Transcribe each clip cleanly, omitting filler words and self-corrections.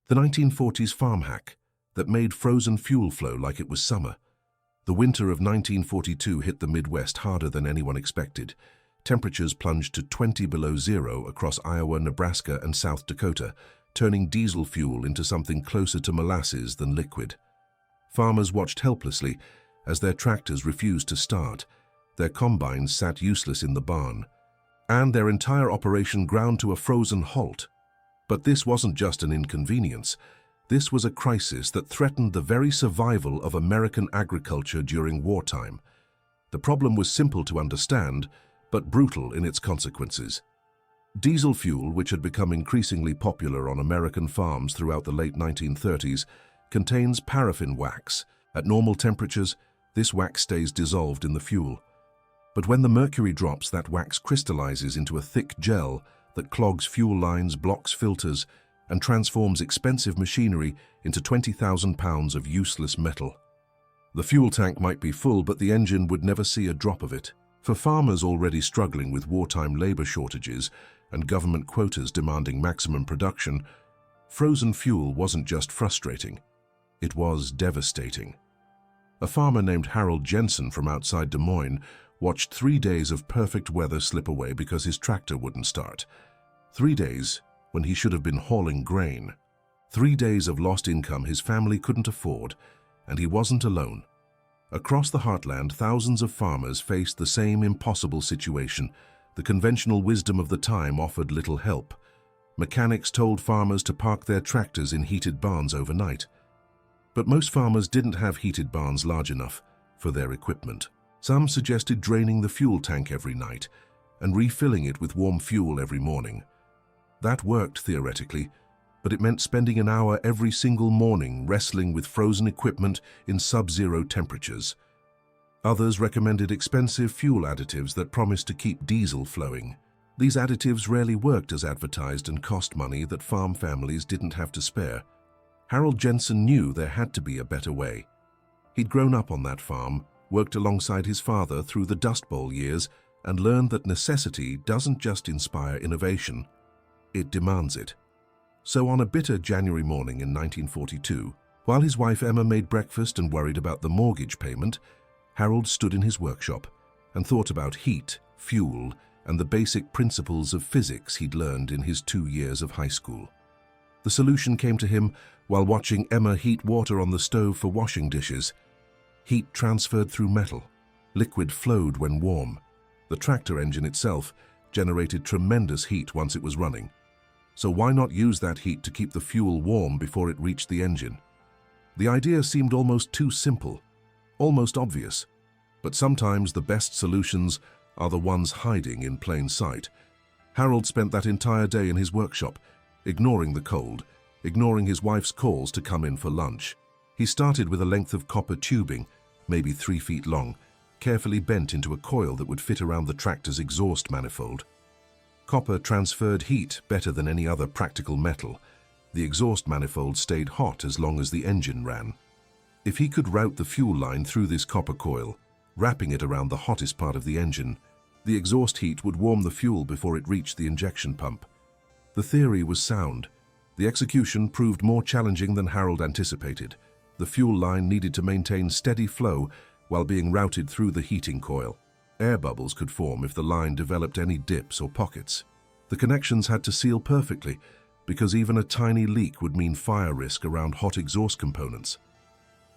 The 1940s farm hack that made frozen fuel flow like it was summer. The winter of 1942 hit the Midwest harder than anyone expected. Temperatures plunged to 20 below zero across Iowa, Nebraska, and South Dakota, turning diesel fuel into something closer to molasses than liquid. Farmers watched helplessly as their tractors refused to start, their combines sat useless in the barn, and their entire operation ground to a frozen halt. But this wasn't just an inconvenience. This was a crisis that threatened the very survival of American agriculture during wartime. The problem was simple to understand, but brutal in its consequences. Diesel fuel, which had become increasingly popular on American farms throughout the late 1930s, contains paraffin wax. At normal temperatures, this wax stays dissolved in the fuel. But when the mercury drops, that wax crystallizes into a thick gel that clogs fuel lines, blocks filters, and transforms expensive machinery into 20,000 pounds of useless metal. The fuel tank might be full, but the engine would never see a drop of it. For farmers already struggling with wartime labor shortages and government quotas demanding maximum production, frozen fuel wasn't just frustrating, it was devastating. A farmer named Harold Jensen from outside Des Moines watched 3 days of perfect weather slip away because his tractor wouldn't start. 3 days when he should have been hauling grain. 3 days of lost income his family couldn't afford, and he wasn't alone. Across the heartland, thousands of farmers faced the same impossible situation. The conventional wisdom of the time offered little help. Mechanics told farmers to park their tractors in heated barns overnight. But most farmers didn't have heated barns large enough for their equipment. Some suggested draining the fuel tank every night and refilling it with warm fuel every morning. That worked theoretically, but it meant spending an hour every single morning wrestling with frozen equipment in sub-zero temperatures. Others recommended expensive fuel additives that promised to keep diesel flowing. These additives rarely worked as advertised and cost money that farm families didn't have to spare. Harold Jensen knew there had to be a better way. He'd grown up on that farm, worked alongside his father through the Dust Bowl years, and learned that necessity doesn't just inspire innovation, it demands it. So on a bitter January morning in 1942, while his wife Emma made breakfast and worried about the mortgage payment, Harold stood in his workshop and thought about heat, fuel, and the basic principles of physics he'd learned in his 2 years of high school. The solution came to him while watching Emma heat water on the stove for washing dishes. Heat transferred through metal. Liquid flowed when warm. The tractor engine itself generated tremendous heat once it was running. So why not use that heat to keep the fuel warm before it reached the engine? The idea seemed almost too simple, almost obvious. But sometimes the best solutions are the ones hiding in plain sight. Harold spent that entire day in his workshop, ignoring the cold, ignoring his wife's calls to come in for lunch. He started with a length of copper tubing, maybe 3 feet long, carefully bent into a coil that would fit around the tractor's exhaust manifold. Copper transferred heat better than any other practical metal. The exhaust manifold stayed hot as long as the engine ran. If he could route the fuel line through this copper coil, wrapping it around the hottest part of the engine, the exhaust heat would warm the fuel before it reached the injection pump. The theory was sound. The execution proved more challenging than Harold anticipated. The fuel line needed to maintain steady flow while being routed through the heating coil. Air bubbles could form if the line developed any dips or pockets. The connections had to seal perfectly, because even a tiny leak would mean fire risk around hot exhaust components.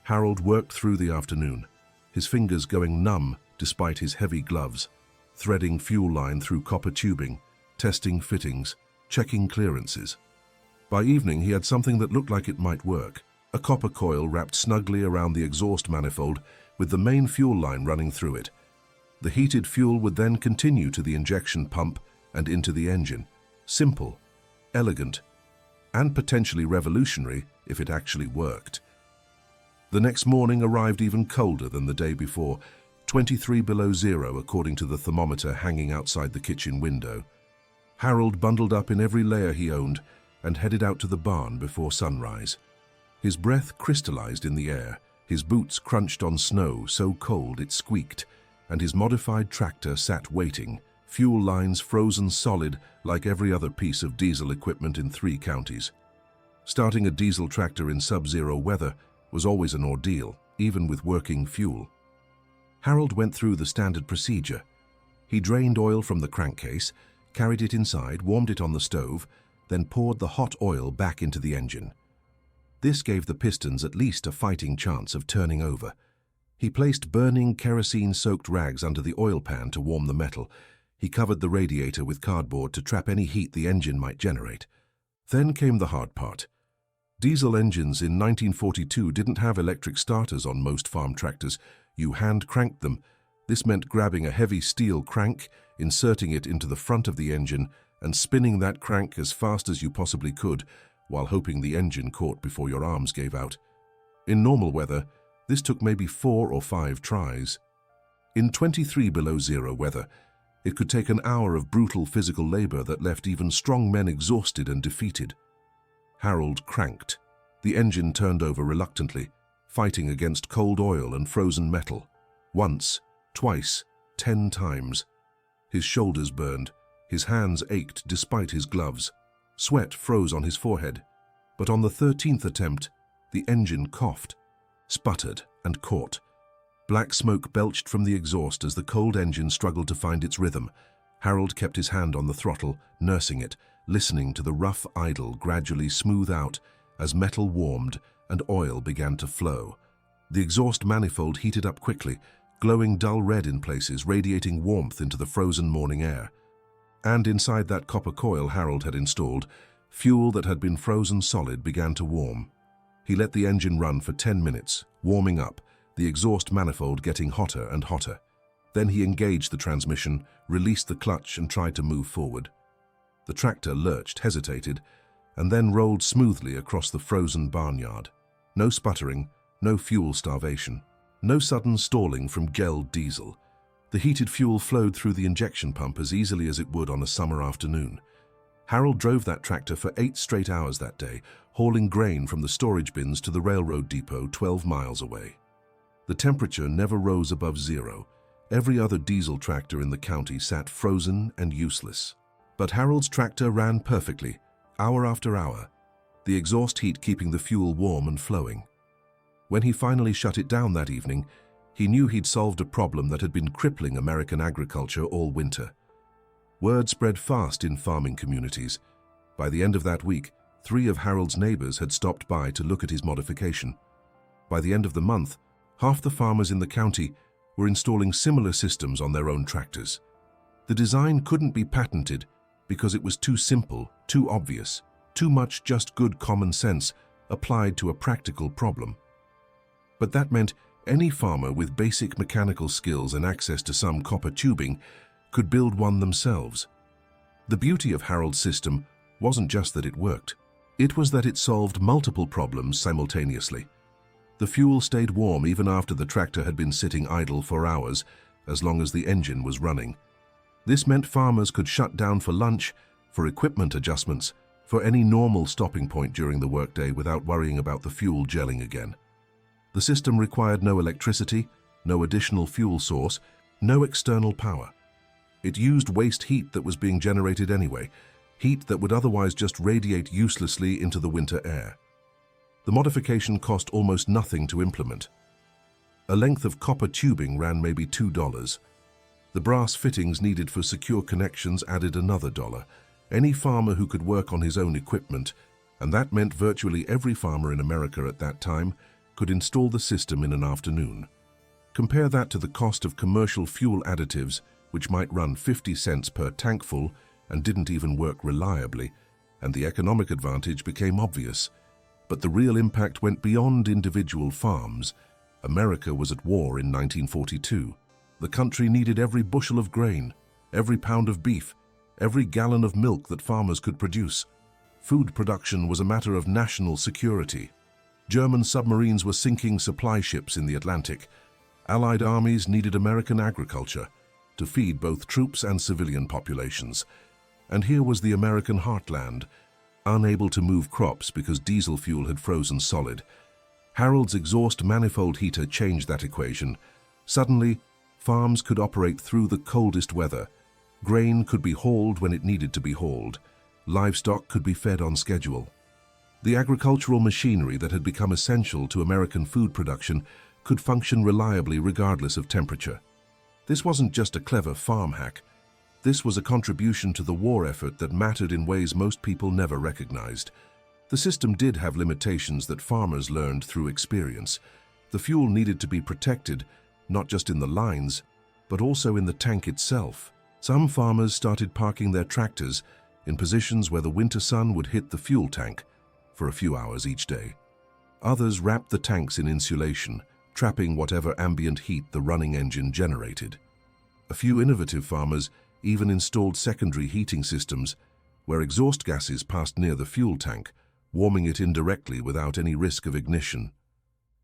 Harold worked through the afternoon, his fingers going numb despite his heavy gloves, threading fuel line through copper tubing, testing fittings, checking clearances. By evening, he had something that looked like it might work. A copper coil wrapped snugly around the exhaust manifold with the main fuel line running through it. The heated fuel would then continue to the injection pump and into the engine. Simple, elegant, and potentially revolutionary if it actually worked. The next morning arrived even colder than the day before, 23 below zero according to the thermometer hanging outside the kitchen window. Harold bundled up in every layer he owned and headed out to the barn before sunrise. His breath crystallized in the air, his boots crunched on snow so cold it squeaked, and his modified tractor sat waiting, fuel lines frozen solid like every other piece of diesel equipment in 3 counties. Starting a diesel tractor in sub-zero weather was always an ordeal, even with working fuel. Harold went through the standard procedure. He drained oil from the crankcase, carried it inside, warmed it on the stove, then poured the hot oil back into the engine. This gave the pistons at least a fighting chance of turning over. He placed burning kerosene-soaked rags under the oil pan to warm the metal. He covered the radiator with cardboard to trap any heat the engine might generate. Then came the hard part. Diesel engines in 1942 didn't have electric starters on most farm tractors. You hand-cranked them. This meant grabbing a heavy steel crank, inserting it into the front of the engine, and spinning that crank as fast as you possibly could, while hoping the engine caught before your arms gave out. In normal weather, this took maybe 4 or 5 tries. In 23 below zero weather, it could take an hour of brutal physical labor that left even strong men exhausted and defeated. Harold cranked. The engine turned over reluctantly, fighting against cold oil and frozen metal. Once, twice, 10 times. His shoulders burned. His hands ached despite his gloves. Sweat froze on his forehead. But on the 13th attempt, the engine coughed, sputtered, and caught. Black smoke belched from the exhaust as the cold engine struggled to find its rhythm. Harold kept his hand on the throttle, nursing it, listening to the rough idle gradually smooth out as metal warmed and oil began to flow. The exhaust manifold heated up quickly, glowing dull red in places, radiating warmth into the frozen morning air. And inside that copper coil Harold had installed, fuel that had been frozen solid began to warm. He let the engine run for 10 minutes, warming up, the exhaust manifold getting hotter and hotter. Then he engaged the transmission, released the clutch, and tried to move forward. The tractor lurched, hesitated, and then rolled smoothly across the frozen barnyard. No sputtering, no fuel starvation, no sudden stalling from gelled diesel. The heated fuel flowed through the injection pump as easily as it would on a summer afternoon. Harold drove that tractor for 8 straight hours that day, hauling grain from the storage bins to the railroad depot 12 miles away. The temperature never rose above zero. Every other diesel tractor in the county sat frozen and useless. But Harold's tractor ran perfectly, hour after hour, the exhaust heat keeping the fuel warm and flowing. When he finally shut it down that evening, he knew he'd solved a problem that had been crippling American agriculture all winter. Word spread fast in farming communities. By the end of that week, 3 of Harold's neighbors had stopped by to look at his modification. By the end of the month, half the farmers in the county were installing similar systems on their own tractors. The design couldn't be patented because it was too simple, too obvious, too much just good common sense applied to a practical problem. But that meant any farmer with basic mechanical skills and access to some copper tubing could build one themselves. The beauty of Harold's system wasn't just that it worked. It was that it solved multiple problems simultaneously. The fuel stayed warm even after the tractor had been sitting idle for hours, as long as the engine was running. This meant farmers could shut down for lunch, for equipment adjustments, for any normal stopping point during the workday without worrying about the fuel gelling again. The system required no electricity, no additional fuel source, no external power. It used waste heat that was being generated anyway, heat that would otherwise just radiate uselessly into the winter air. The modification cost almost nothing to implement. A length of copper tubing ran maybe $2. The brass fittings needed for secure connections added another $1. Any farmer who could work on his own equipment, and that meant virtually every farmer in America at that time, could install the system in an afternoon. Compare that to the cost of commercial fuel additives, which might run 50 cents per tankful and didn't even work reliably, and the economic advantage became obvious. But the real impact went beyond individual farms. America was at war in 1942. The country needed every bushel of grain, every pound of beef, every gallon of milk that farmers could produce. Food production was a matter of national security. German submarines were sinking supply ships in the Atlantic. Allied armies needed American agriculture to feed both troops and civilian populations. And here was the American heartland, unable to move crops because diesel fuel had frozen solid. Harold's exhaust manifold heater changed that equation. Suddenly, farms could operate through the coldest weather. Grain could be hauled when it needed to be hauled. Livestock could be fed on schedule. The agricultural machinery that had become essential to American food production could function reliably regardless of temperature. This wasn't just a clever farm hack. This was a contribution to the war effort that mattered in ways most people never recognized. The system did have limitations that farmers learned through experience. The fuel needed to be protected, not just in the lines, but also in the tank itself. Some farmers started parking their tractors in positions where the winter sun would hit the fuel tank for a few hours each day. Others wrapped the tanks in insulation, trapping whatever ambient heat the running engine generated. A few innovative farmers even installed secondary heating systems where exhaust gases passed near the fuel tank, warming it indirectly without any risk of ignition.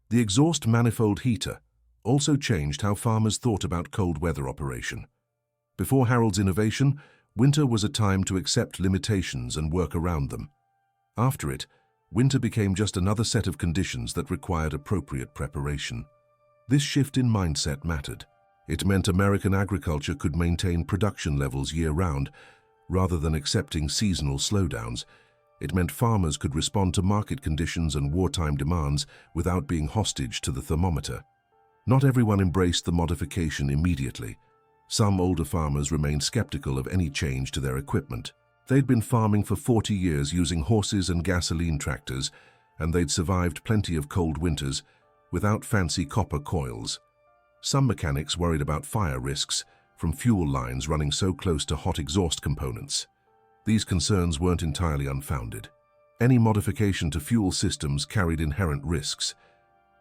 The exhaust manifold heater also changed how farmers thought about cold weather operation. Before Harold's innovation, winter was a time to accept limitations and work around them. After it, winter became just another set of conditions that required appropriate preparation. This shift in mindset mattered. It meant American agriculture could maintain production levels year-round, rather than accepting seasonal slowdowns. It meant farmers could respond to market conditions and wartime demands without being hostage to the thermometer. Not everyone embraced the modification immediately. Some older farmers remained skeptical of any change to their equipment. They'd been farming for 40 years using horses and gasoline tractors, and they'd survived plenty of cold winters without fancy copper coils. Some mechanics worried about fire risks from fuel lines running so close to hot exhaust components. These concerns weren't entirely unfounded. Any modification to fuel systems carried inherent risks,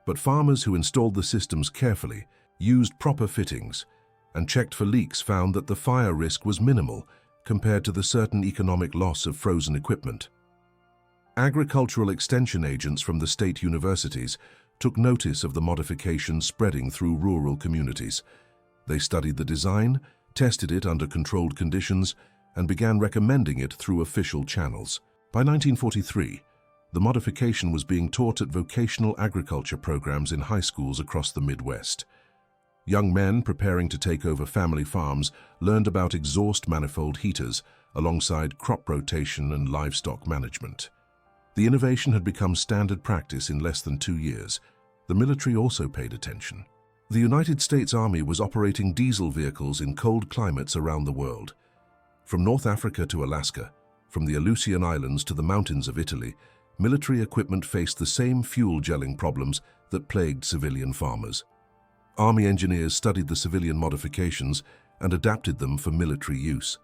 but farmers who installed the systems carefully, used proper fittings, and checked for leaks found that the fire risk was minimal compared to the certain economic loss of frozen equipment. Agricultural extension agents from the state universities took notice of the modifications spreading through rural communities. They studied the design, tested it under controlled conditions, and began recommending it through official channels. By 1943, the modification was being taught at vocational agriculture programs in high schools across the Midwest. Young men preparing to take over family farms learned about exhaust manifold heaters alongside crop rotation and livestock management. The innovation had become standard practice in less than 2 years. The military also paid attention. The United States Army was operating diesel vehicles in cold climates around the world. From North Africa to Alaska, from the Aleutian Islands to the mountains of Italy, military equipment faced the same fuel gelling problems that plagued civilian farmers. Army engineers studied the civilian modifications and adapted them for military use.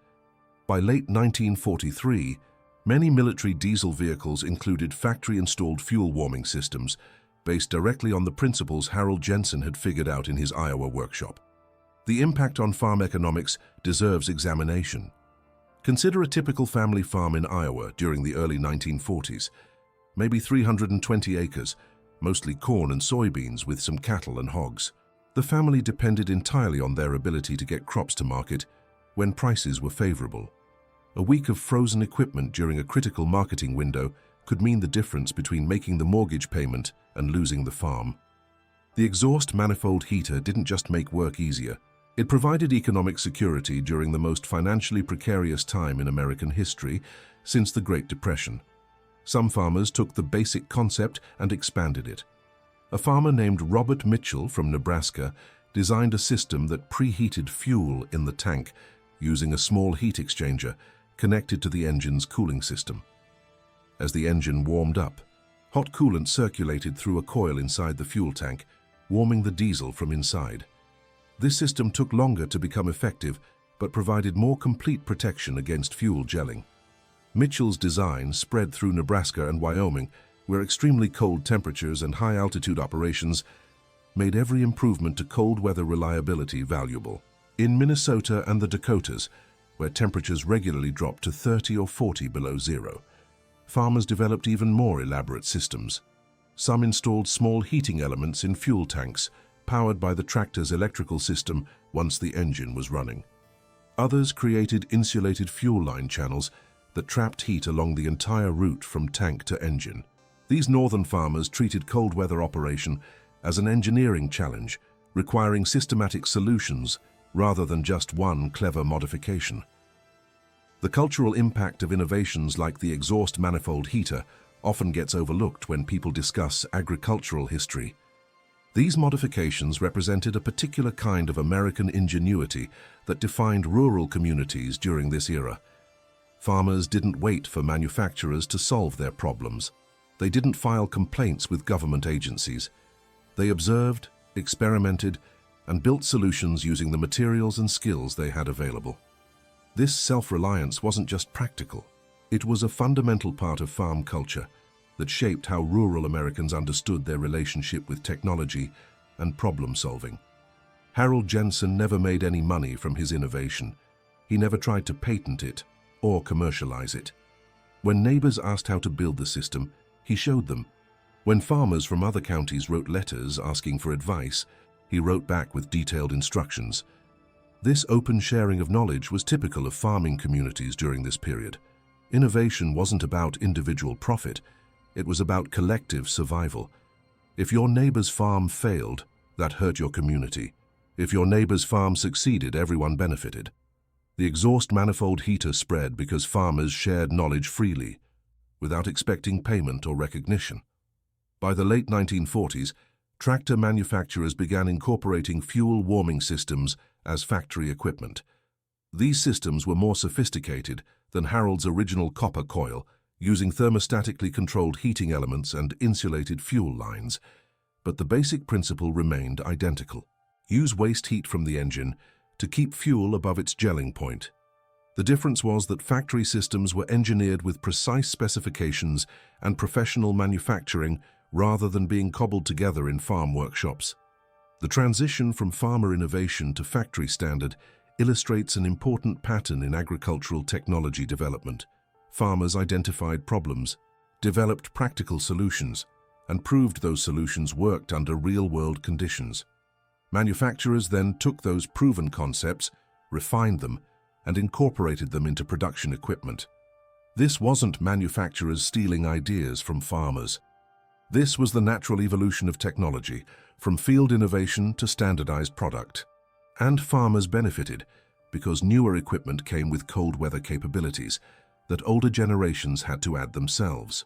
By late 1943, many military diesel vehicles included factory-installed fuel warming systems based directly on the principles Harold Jensen had figured out in his Iowa workshop. The impact on farm economics deserves examination. Consider a typical family farm in Iowa during the early 1940s, maybe 320 acres, mostly corn and soybeans with some cattle and hogs. The family depended entirely on their ability to get crops to market when prices were favorable. A week of frozen equipment during a critical marketing window could mean the difference between making the mortgage payment and losing the farm. The exhaust manifold heater didn't just make work easier. It provided economic security during the most financially precarious time in American history since the Great Depression. Some farmers took the basic concept and expanded it. A farmer named Robert Mitchell from Nebraska designed a system that preheated fuel in the tank using a small heat exchanger connected to the engine's cooling system. As the engine warmed up, hot coolant circulated through a coil inside the fuel tank, warming the diesel from inside. This system took longer to become effective, but provided more complete protection against fuel gelling. Mitchell's design spread through Nebraska and Wyoming, where extremely cold temperatures and high-altitude operations made every improvement to cold weather reliability valuable. In Minnesota and the Dakotas, where temperatures regularly dropped to 30 or 40 below zero, farmers developed even more elaborate systems. Some installed small heating elements in fuel tanks, powered by the tractor's electrical system once the engine was running. Others created insulated fuel line channels that trapped heat along the entire route from tank to engine. These northern farmers treated cold weather operation as an engineering challenge, requiring systematic solutions rather than just one clever modification. The cultural impact of innovations like the exhaust manifold heater often gets overlooked when people discuss agricultural history. These modifications represented a particular kind of American ingenuity that defined rural communities during this era. Farmers didn't wait for manufacturers to solve their problems. They didn't file complaints with government agencies. They observed, experimented, and built solutions using the materials and skills they had available. This self-reliance wasn't just practical. It was a fundamental part of farm culture that shaped how rural Americans understood their relationship with technology and problem-solving. Harold Jensen never made any money from his innovation. He never tried to patent it or commercialize it. When neighbors asked how to build the system, he showed them. When farmers from other counties wrote letters asking for advice, he wrote back with detailed instructions. This open sharing of knowledge was typical of farming communities during this period. Innovation wasn't about individual profit. It was about collective survival. If your neighbor's farm failed, that hurt your community. If your neighbor's farm succeeded, everyone benefited. The exhaust manifold heater spread because farmers shared knowledge freely, without expecting payment or recognition. By the late 1940s, tractor manufacturers began incorporating fuel warming systems as factory equipment. These systems were more sophisticated than Harold's original copper coil, using thermostatically controlled heating elements and insulated fuel lines. But the basic principle remained identical. Use waste heat from the engine to keep fuel above its gelling point. The difference was that factory systems were engineered with precise specifications and professional manufacturing rather than being cobbled together in farm workshops. The transition from farmer innovation to factory standard illustrates an important pattern in agricultural technology development. Farmers identified problems, developed practical solutions, and proved those solutions worked under real-world conditions. Manufacturers then took those proven concepts, refined them, and incorporated them into production equipment. This wasn't manufacturers stealing ideas from farmers. This was the natural evolution of technology, from field innovation to standardized product. And farmers benefited, because newer equipment came with cold weather capabilities that older generations had to add themselves.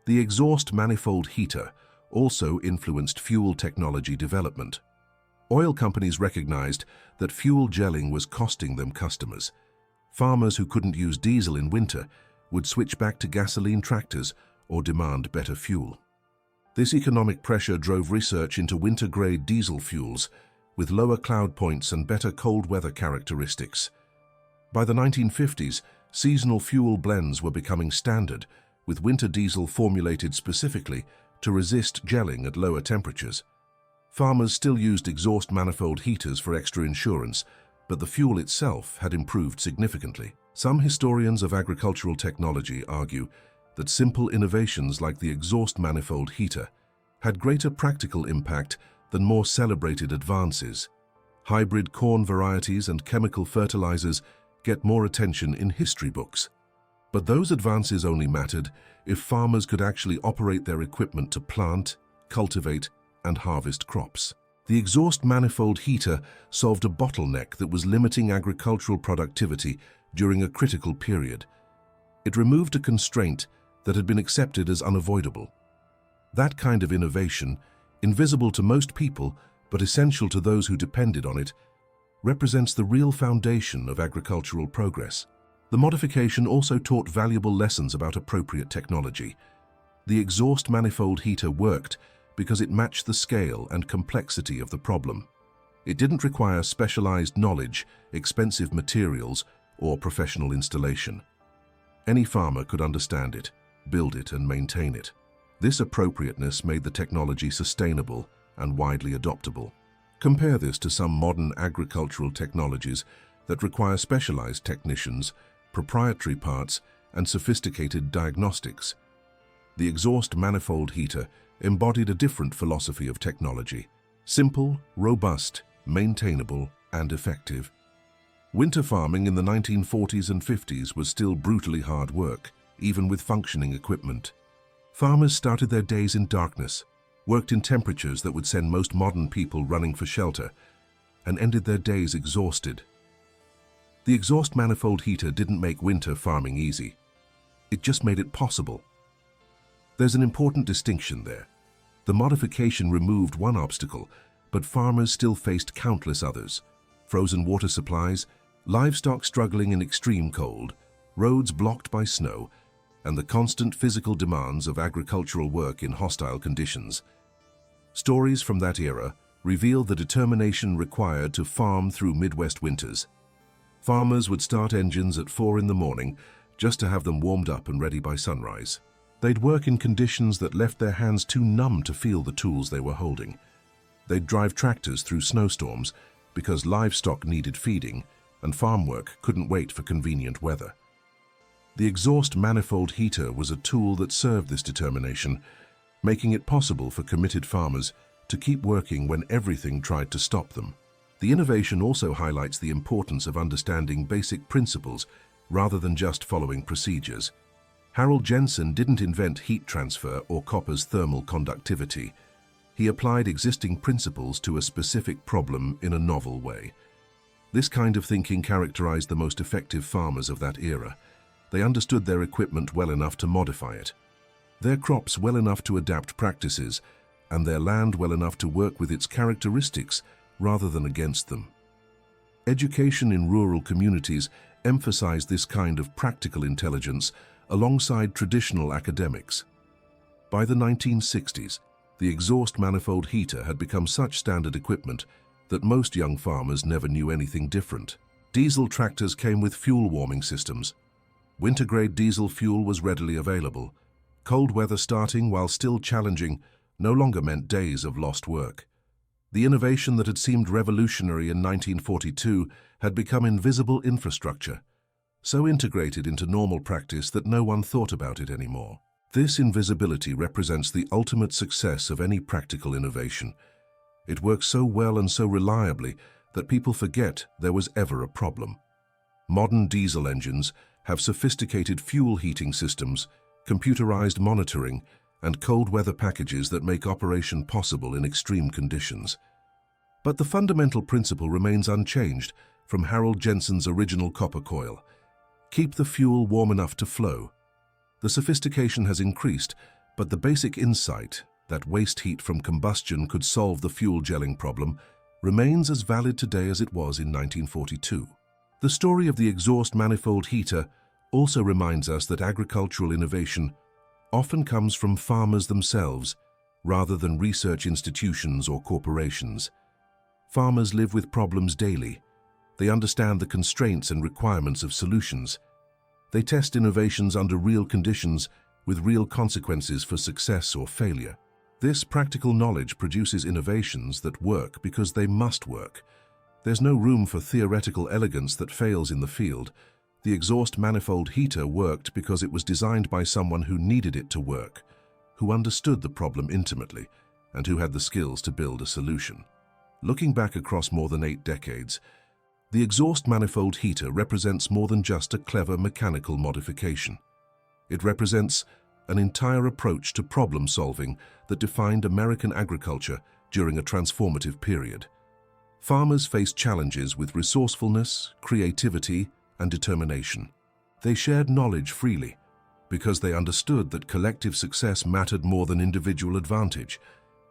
The exhaust manifold heater also influenced fuel technology development. Oil companies recognized that fuel gelling was costing them customers. Farmers who couldn't use diesel in winter would switch back to gasoline tractors or demand better fuel. This economic pressure drove research into winter-grade diesel fuels with lower cloud points and better cold weather characteristics. By the 1950s, seasonal fuel blends were becoming standard, with winter diesel formulated specifically to resist gelling at lower temperatures. Farmers still used exhaust manifold heaters for extra insurance, but the fuel itself had improved significantly. Some historians of agricultural technology argue that simple innovations like the exhaust manifold heater had greater practical impact than more celebrated advances. Hybrid corn varieties and chemical fertilizers get more attention in history books. But those advances only mattered if farmers could actually operate their equipment to plant, cultivate, and harvest crops. The exhaust manifold heater solved a bottleneck that was limiting agricultural productivity during a critical period. It removed a constraint that had been accepted as unavoidable. That kind of innovation, invisible to most people but essential to those who depended on it, represents the real foundation of agricultural progress. The modification also taught valuable lessons about appropriate technology. The exhaust manifold heater worked because it matched the scale and complexity of the problem. It didn't require specialized knowledge, expensive materials, or professional installation. Any farmer could understand it, build it, and maintain it. This appropriateness made the technology sustainable and widely adoptable. Compare this to some modern agricultural technologies that require specialized technicians, proprietary parts, and sophisticated diagnostics. The exhaust manifold heater embodied a different philosophy of technology: simple, robust, maintainable, and effective. Winter farming in the 1940s and 50s was still brutally hard work, even with functioning equipment. Farmers started their days in darkness, worked in temperatures that would send most modern people running for shelter, and ended their days exhausted. The exhaust manifold heater didn't make winter farming easy. It just made it possible. There's an important distinction there. The modification removed one obstacle, but farmers still faced countless others. Frozen water supplies, livestock struggling in extreme cold, roads blocked by snow, and the constant physical demands of agricultural work in hostile conditions. Stories from that era reveal the determination required to farm through Midwest winters. Farmers would start engines at 4 in the morning just to have them warmed up and ready by sunrise. They'd work in conditions that left their hands too numb to feel the tools they were holding. They'd drive tractors through snowstorms because livestock needed feeding and farm work couldn't wait for convenient weather. The exhaust manifold heater was a tool that served this determination, making it possible for committed farmers to keep working when everything tried to stop them. The innovation also highlights the importance of understanding basic principles rather than just following procedures. Harold Jensen didn't invent heat transfer or copper's thermal conductivity. He applied existing principles to a specific problem in a novel way. This kind of thinking characterized the most effective farmers of that era. They understood their equipment well enough to modify it, their crops well enough to adapt practices, and their land well enough to work with its characteristics rather than against them. Education in rural communities emphasized this kind of practical intelligence alongside traditional academics. By the 1960s, the exhaust manifold heater had become such standard equipment that most young farmers never knew anything different. Diesel tractors came with fuel warming systems. Winter-grade diesel fuel was readily available. Cold weather starting, while still challenging, no longer meant days of lost work. The innovation that had seemed revolutionary in 1942 had become invisible infrastructure, so integrated into normal practice that no one thought about it anymore. This invisibility represents the ultimate success of any practical innovation. It works so well and so reliably that people forget there was ever a problem. Modern diesel engines have sophisticated fuel heating systems, computerized monitoring, and cold weather packages that make operation possible in extreme conditions. But the fundamental principle remains unchanged from Harold Jensen's original copper coil. Keep the fuel warm enough to flow. The sophistication has increased, but the basic insight that waste heat from combustion could solve the fuel gelling problem remains as valid today as it was in 1942. The story of the exhaust manifold heater also reminds us that agricultural innovation often comes from farmers themselves rather than research institutions or corporations. Farmers live with problems daily. They understand the constraints and requirements of solutions. They test innovations under real conditions with real consequences for success or failure. This practical knowledge produces innovations that work because they must work. There's no room for theoretical elegance that fails in the field. The exhaust manifold heater worked because it was designed by someone who needed it to work, who understood the problem intimately, and who had the skills to build a solution. Looking back across more than 8 decades, the exhaust manifold heater represents more than just a clever mechanical modification. It represents an entire approach to problem solving that defined American agriculture during a transformative period. Farmers faced challenges with resourcefulness, creativity, and determination. They shared knowledge freely because they understood that collective success mattered more than individual advantage.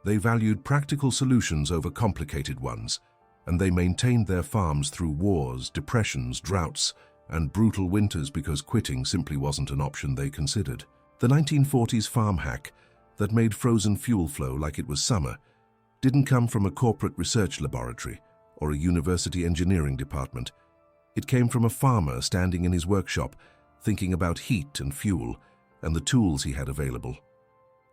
They valued practical solutions over complicated ones, and they maintained their farms through wars, depressions, droughts, and brutal winters because quitting simply wasn't an option they considered. The 1940s farm hack that made frozen fuel flow like it was summer didn't come from a corporate research laboratory or a university engineering department. It came from a farmer standing in his workshop, thinking about heat and fuel and the tools he had available.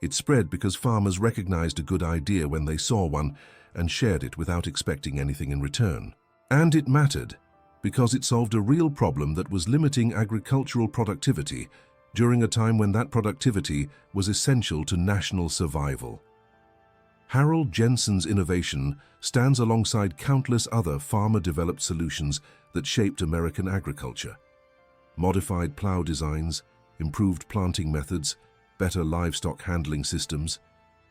It spread because farmers recognized a good idea when they saw one and shared it without expecting anything in return. And it mattered because it solved a real problem that was limiting agricultural productivity during a time when that productivity was essential to national survival. Harold Jensen's innovation stands alongside countless other farmer-developed solutions that shaped American agriculture. Modified plow designs, improved planting methods, better livestock handling systems,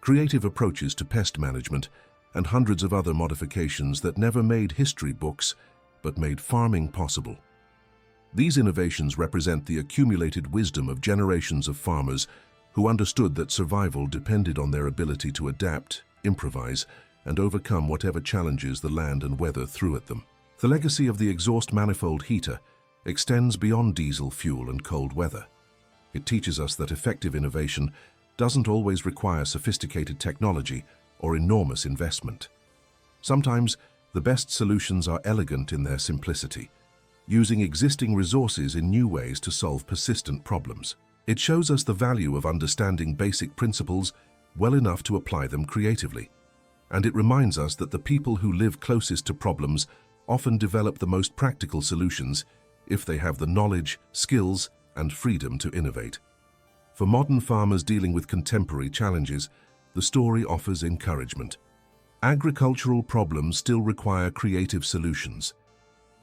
creative approaches to pest management, and hundreds of other modifications that never made history books but made farming possible. These innovations represent the accumulated wisdom of generations of farmers who understood that survival depended on their ability to adapt, improvise, and overcome whatever challenges the land and weather threw at them. The legacy of the exhaust manifold heater extends beyond diesel fuel and cold weather. It teaches us that effective innovation doesn't always require sophisticated technology or enormous investment. Sometimes, the best solutions are elegant in their simplicity, using existing resources in new ways to solve persistent problems. It shows us the value of understanding basic principles well enough to apply them creatively. And it reminds us that the people who live closest to problems often develop the most practical solutions if they have the knowledge, skills, and freedom to innovate. For modern farmers dealing with contemporary challenges, the story offers encouragement. Agricultural problems still require creative solutions.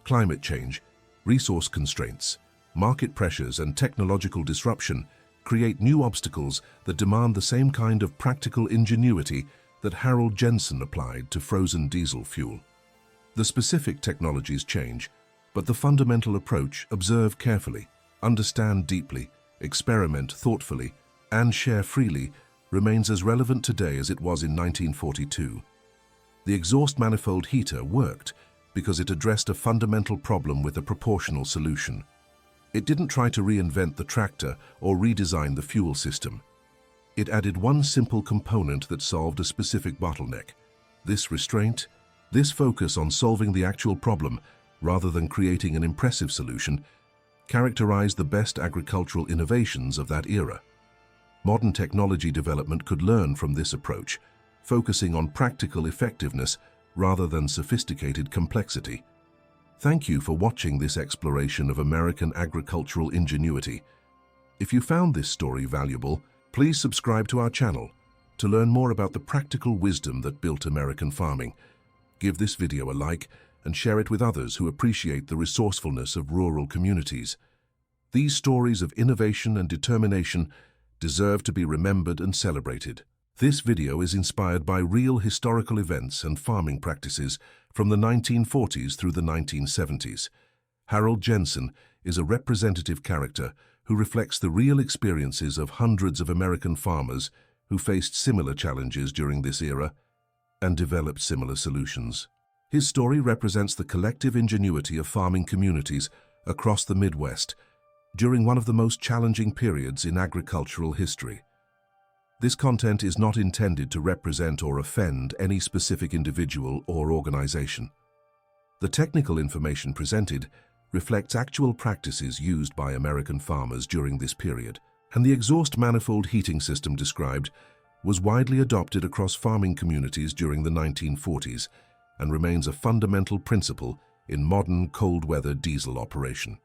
Climate change, resource constraints, market pressures, and technological disruption create new obstacles that demand the same kind of practical ingenuity that Harold Jensen applied to frozen diesel fuel. The specific technologies change, but the fundamental approach, observe carefully, understand deeply, experiment thoughtfully, and share freely, remains as relevant today as it was in 1942. The exhaust manifold heater worked because it addressed a fundamental problem with a proportional solution. It didn't try to reinvent the tractor or redesign the fuel system. It added one simple component that solved a specific bottleneck. This restraint, this focus on solving the actual problem rather than creating an impressive solution, characterized the best agricultural innovations of that era. Modern technology development could learn from this approach, focusing on practical effectiveness rather than sophisticated complexity. Thank you for watching this exploration of American agricultural ingenuity. If you found this story valuable, please subscribe to our channel to learn more about the practical wisdom that built American farming. Give this video a like and share it with others who appreciate the resourcefulness of rural communities. These stories of innovation and determination deserve to be remembered and celebrated. This video is inspired by real historical events and farming practices from the 1940s through the 1970s. Harold Jensen is a representative character who reflects the real experiences of hundreds of American farmers who faced similar challenges during this era and developed similar solutions. His story represents the collective ingenuity of farming communities across the Midwest during one of the most challenging periods in agricultural history. This content is not intended to represent or offend any specific individual or organization. The technical information presented reflects actual practices used by American farmers during this period, and the exhaust manifold heating system described was widely adopted across farming communities during the 1940s and remains a fundamental principle in modern cold-weather diesel operation.